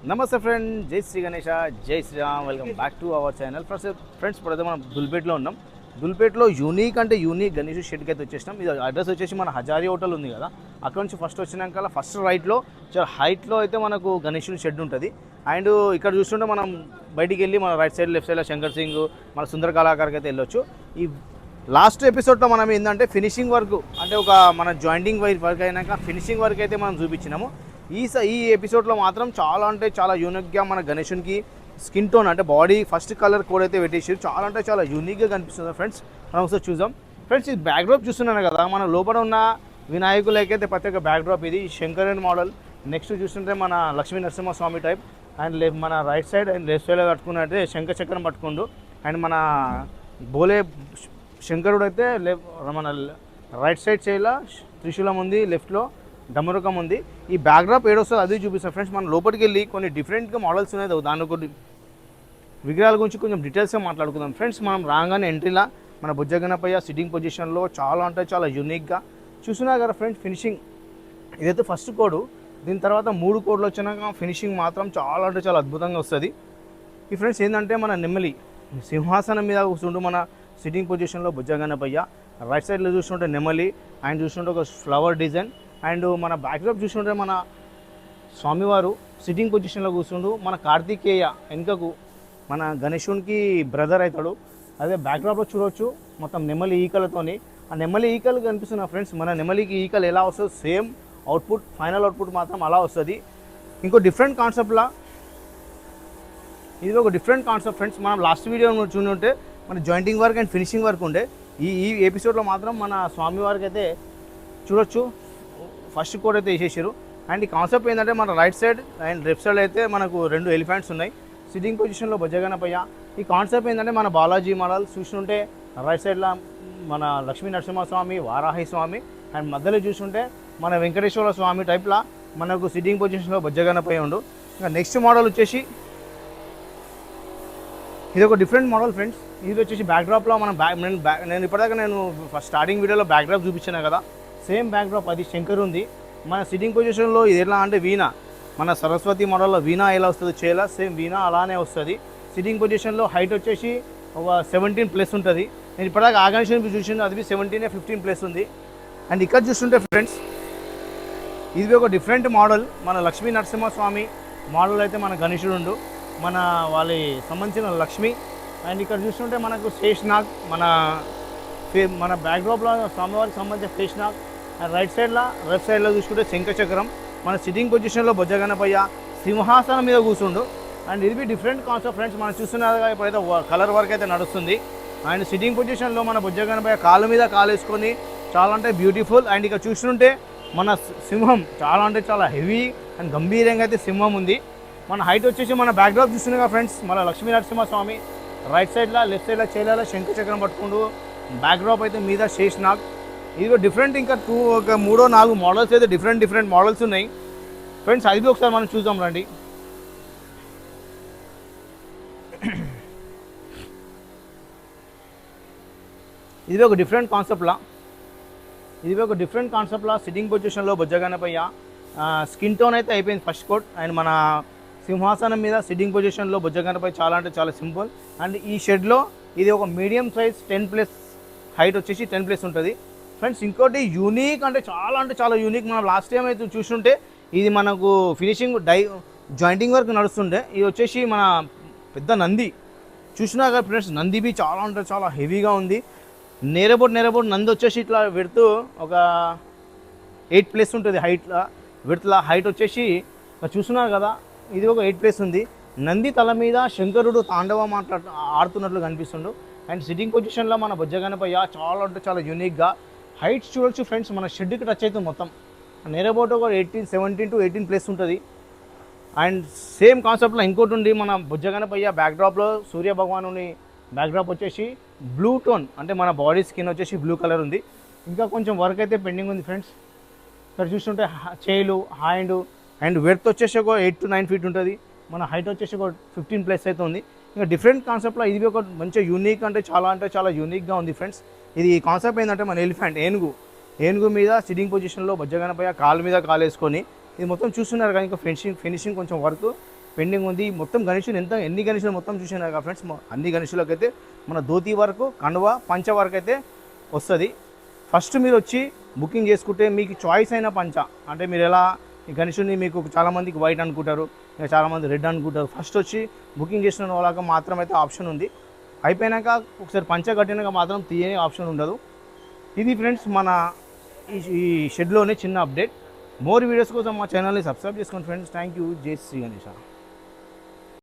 నమస్తే ఫ్రెండ్, జై శ్రీ గణేష, జై Shriram. Welcome back to our channel. Friends ఇప్పుడైతే మనం దుల్పేట్లో ఉన్నాం. దుల్పేట్లో యూనిక్ అంటే యూనిక్ గణేష్ షెడ్కి అయితే వచ్చేసినాం. ఇది అడ్రస్ వచ్చేసి మన హజారీ హోటల్ ఉంది కదా, అక్కడ నుంచి ఫస్ట్ వచ్చినాక ఫస్ట్ రైట్లో చాలా హైట్లో అయితే మనకు గణేషుని షెడ్ ఉంటుంది. అండ్ ఇక్కడ చూస్తుంటే మనం బయటికి వెళ్ళి మన రైట్ సైడ్ లెఫ్ట్ సైడ్లో శంకర్ సింగ్ మన సుందర కళాకారుకి అయితే వెళ్ళొచ్చు. ఈ లాస్ట్ ఎపిసోడ్లో మనం ఏంటంటే ఫినిషింగ్ వర్క్ అంటే ఒక మన జాయింటింగ్ వర్క్ అయినాక ఫినిషింగ్ వర్క్ అయితే మనం చూపించినాము. ఈ ఎపిసోడ్లో మాత్రం చాలా అంటే చాలా యూనిక్గా మన గణేషునికి స్కిన్ టోన్ అంటే బాడీ ఫస్ట్ కలర్ కోడ్ అయితే పెట్టేసారు. చాలా అంటే చాలా యూనిక్గా కనిపిస్తుంది ఫ్రెండ్స్. మనం ఒకసారి చూద్దాం. ఫ్రెండ్స్ ఇది బ్యాక్డ్రాప్ చూస్తున్నాను కదా, మన లోపల ఉన్న వినాయకులకైతే ప్రత్యేక బ్యాక్డ్రాప్ ఇది శంకరన్ మోడల్. నెక్స్ట్ చూస్తుంటే మన లక్ష్మీ నరసింహస్వామి టైప్. అండ్ మన రైట్ సైడ్ అండ్ లెఫ్ట్ సైడ్లో కట్టుకున్నట్టే చక్రం పట్టుకుండు. అండ్ మన బోలే శంకరుడు అయితే మన రైట్ సైడ్ సైడ్లో త్రిశూలం ఉంది, లెఫ్ట్లో డమరుకం ఉంది. ఈ బ్యాక్డ్రాప్ ఏడొస్తుంది అది చూపిస్తాం ఫ్రెండ్స్. మనం లోపలికి వెళ్ళి కొన్ని డిఫరెంట్గా మోడల్స్ ఉన్నాయి, దాని కొన్ని విగ్రహాల గురించి కొంచెం డీటెయిల్స్గా మాట్లాడుకుందాం ఫ్రెండ్స్. మనం రాగానే ఎంట్రీలా మన బుజ్జగణపయ్య సిట్టింగ్ పొజిషన్లో చాలా అంటే చాలా యూనిక్గా చూసినా కదా ఫ్రెండ్స్. ఫినిషింగ్ ఇదైతే ఫస్ట్ కోడు, దీని తర్వాత 3 కోడ్లు వచ్చినాక ఫినిషింగ్ మాత్రం చాలా అంటే చాలా అద్భుతంగా వస్తుంది. ఈ ఫ్రెండ్స్ ఏంటంటే మన నెమ్మలి సింహాసనం మీద కూర్చుంటూ మన సిట్టింగ్ పొజిషన్లో బుజ్జగణపయ్య, రైట్ సైడ్లో చూస్తుంటే నెమలి అండ్ చూస్తుంటే ఒక ఫ్లవర్ డిజైన్. అండ్ మన బ్యాక్డ్రాప్ చూస్తుంటే మన స్వామివారు సిట్టింగ్ పొజిషన్లో కూర్చుండు. మన కార్తికేయ వెనుకకు మన గణేశునికి బ్రదర్ అవుతాడు. అదే బ్యాక్డ్రాప్లో చూడవచ్చు మొత్తం నెమలి ఈకలతోని. ఆ నెమలి ఈకలు కనిపిస్తున్న ఫ్రెండ్స్, మన నెమలికి ఈకలు ఎలా వస్తుందో సేమ్ అవుట్పుట్ ఫైనల్ అవుట్పుట్ మాత్రం అలా వస్తుంది. ఇంకో డిఫరెంట్ కాన్సెప్ట్లా ఇది ఒక డిఫరెంట్ కాన్సెప్ట్ ఫ్రెండ్స్. మనం లాస్ట్ వీడియో చూస్తుంటే మన jointing work and finishing work ఉండే. ఈ ఎపిసోడ్లో మాత్రం మన స్వామివారికి అయితే చూడొచ్చు ఫస్ట్ కోడ్ అయితే వేసేసారు. అండ్ ఈ కాన్సెప్ట్ ఏంటంటే మన right side and left side అయితే మనకు 2 ఎలిఫెంట్స్ ఉన్నాయి సిట్టింగ్ పొజిషన్లో బుజ్జగణపయ్య. ఈ కాన్సెప్ట్ ఏంటంటే మన బాలాజీ మోడల్ చూస్తుంటే రైట్ సైడ్లో మన లక్ష్మీ నరసింహస్వామి, వారాహి స్వామి అండ్ మధ్యలో చూస్తుంటే మన వెంకటేశ్వర స్వామి టైప్లా మనకు సిట్టింగ్ పొజిషన్లో బుజ్జగణపయ్య ఉండు. ఇంకా నెక్స్ట్ మోడల్ వచ్చేసి ఇది ఒక డిఫరెంట్ మోడల్ ఫ్రెండ్స్. ఇది వచ్చేసి బ్యాక్డ్రాప్లో మనం నేను ఇప్పటిదాకా నేను ఫస్ట్ స్టార్టింగ్ వీడియోలో బ్యాక్డ్రాప్ చూపించాను కదా, సేమ్ బ్యాక్డ్రాప్ అది శంకర్ ఉంది. మన సిట్టింగ్ పొజిషన్లో ఇది ఎలా అంటే వీణ, మన సరస్వతి మోడల్లో వీణ ఎలా వస్తుంది చేయాల సేమ్ వీణ అలానే వస్తుంది. సిట్టింగ్ పొజిషన్లో హైట్ వచ్చేసి ఒక 17+ ఉంటుంది. నేను ఇప్పటిదాకా ఆగనేషన్ చూసిన అది 17, 15+ ఉంది. అండ్ ఇక్కడ చూస్తుంటే ఫ్రెండ్స్ ఇది ఒక డిఫరెంట్ మోడల్. మన లక్ష్మీ నరసింహస్వామి మోడల్ అయితే మన గణేశుడు ఉండు, మన వాళ్ళ సంబంధించిన లక్ష్మి. అండ్ ఇక్కడ చూస్తుంటే మనకు శేషనాగ్, మన బ్యాక్డ్రాప్లో స్వామివారికి సంబంధించిన శేషనాగ్. అండ్ లెఫ్ట్ సైడ్లో చూసుకుంటే శంఖచక్రం. మన సిట్టింగ్ పొజిషన్లో బుజ్జగణపయ్య సింహాసనం మీద కూర్చుండు. అండ్ ఇది డిఫరెంట్ కాన్సెప్ట్ ఫ్రెండ్స్. మనం చూస్తున్నది ఇప్పుడైతే కలర్ వర్క్ అయితే నడుస్తుంది. అండ్ సిట్టింగ్ పొజిషన్లో మన బుజ్జగణపయ్య కాళ్ళ మీద కాలు వేసుకొని చాలా అంటే బ్యూటిఫుల్. అండ్ ఇక్కడ చూస్తుంటే మన సింహం చాలా అంటే చాలా హెవీ అండ్ గంభీరంగా అయితే సింహం ఉంది. మన హైట్ వచ్చేసి మన బ్యాక్డ్రాప్ చూస్తున్నాగా ఫ్రెండ్స్, మన లక్ష్మీ నరసింహస్వామి రైట్ సైడ్లో లెఫ్ట్ సైడ్లో చేయాల శంఖచక్రం పట్టుకుంటూ, బ్యాక్డ్రాప్ అయితే మీద శేషనాగ్. ఇది డిఫరెంట్. ఇంకా 3-4 మోడల్స్ అయితే డిఫరెంట్ మోడల్స్ ఉన్నాయి ఫ్రెండ్స్. అది ఒకసారి మనం చూద్దాం రండి. ఇది ఒక డిఫరెంట్ కాన్సెప్ట్లా సిట్టింగ్ పొజిషన్లో బుజ్జగణపయ్య స్కిన్ టోన్ అయితే అయిపోయింది ఫస్ట్ కోట్. అండ్ మన సింహాసనం మీద సిట్టింగ్ పొజిషన్లో బుజ్జగణపయ్య చాలా అంటే చాలా సింపుల్. అండ్ ఈ షెడ్లో ఇది ఒక మీడియం సైజ్ 10+ హైట్ వచ్చేసి 10+ ఉంటుంది ఫ్రెండ్స్. ఇంకోటి యూనిక్ అంటే చాలా యూనిక్. మనం లాస్ట్ టైం అయితే చూస్తుంటే ఇది మనకు ఫినిషింగ్ జాయింటింగ్ వర్క్ నడుస్తుండే. ఇది వచ్చేసి మన పెద్ద నంది చూసినా కదా ఫ్రెండ్స్. నంది బి చాలా అంటే చాలా హెవీగా ఉంది. నేరబోట్ నంది వచ్చేసి ఇట్లా విడుతూ ఒక 8+ ఉంటుంది హైట్లో. హైట్ వచ్చేసి చూస్తున్నారు కదా, ఇది ఒక 8+ ఉంది. నంది తల మీద శంకరుడు తాండవం ఆడుతున్నట్లు కనిపిస్తుండు. అండ్ సిట్టింగ్ పొజిషన్లో మన బుజ్జగణపయ్య చాలా అంటే చాలా యూనిక్గా హైట్స్ చూడొచ్చు ఫ్రెండ్స్. మన షెడ్కి టచ్ అవుతుంది మొత్తం. నేరబోట్ ఒక 17 to 18+ ఉంటుంది. అండ్ సేమ్ కాన్సెప్ట్లో ఇంకోటి ఉంది, మన బుజ్జగణపయ్య బ్యాక్డ్రాప్లో సూర్య భగవానుని బ్యాక్డ్రాప్ వచ్చేసి బ్లూ టోన్ అంటే మన బాడీ స్కిన్ వచ్చేసి బ్లూ కలర్ ఉంది. ఇంకా కొంచెం వర్క్ అయితే పెండింగ్ ఉంది ఫ్రెండ్స్. ఇక్కడ చూస్తుంటే చేయిలు హ్యాండ్ అండ్ వెడ్త్ వచ్చేసి ఒక 8 to 9 feet ఉంటుంది. మన హైట్ వచ్చేసి ఒక 15+ అయితే ఉంది. ఇంకా డిఫరెంట్ కాన్సెప్ట్లో ఇది ఒక మంచి యూనిక్ అంటే చాలా యూనిక్గా ఉంది ఫ్రెండ్స్. ఇది కాన్సెప్ట్ ఏంటంటే మన ఎలిఫెంట్ ఏనుగు మీద సిట్టింగ్ పొజిషన్లో బుజ్జగణపయ్య కాలు మీద కాలు వేసుకొని ఇది మొత్తం చూస్తున్నారు కానీ ఇంకా ఫినిషింగ్ కొంచెం వర్క్ పెండింగ్ ఉంది. మొత్తం గణేషులు ఎన్ని గణేషులు మొత్తం చూసాను కదా ఫ్రెండ్స్, అన్ని గణేషులకు అయితే మన ధోతి వరకు, కండువ, పంచ వరకు అయితే వస్తుంది. ఫస్ట్ మీరు వచ్చి బుకింగ్ చేసుకుంటే మీకు చాయిస్ అయిన పంచ, అంటే మీరు ఎలా ఈ గణేషుని మీకు చాలామందికి వైట్ అనుకుంటారు, ఇంకా చాలామంది రెడ్ అనుకుంటారు. ఫస్ట్ వచ్చి బుకింగ్ చేసిన వాళ్ళకి మాత్రం అయితే ఆప్షన్ ఉంది. అయిపోయినాక ఒకసారి పంచ కట్టినాక మాత్రం తీయని ఆప్షన్ ఉండదు. ఇది ఫ్రెండ్స్ మన ఈ షెడ్లోనే చిన్న అప్డేట్. మోర్ వీడియోస్ కోసం మా ఛానల్ని సబ్స్క్రైబ్ చేసుకోండి ఫ్రెండ్స్. Thank you. జై శ్రీ గణేష.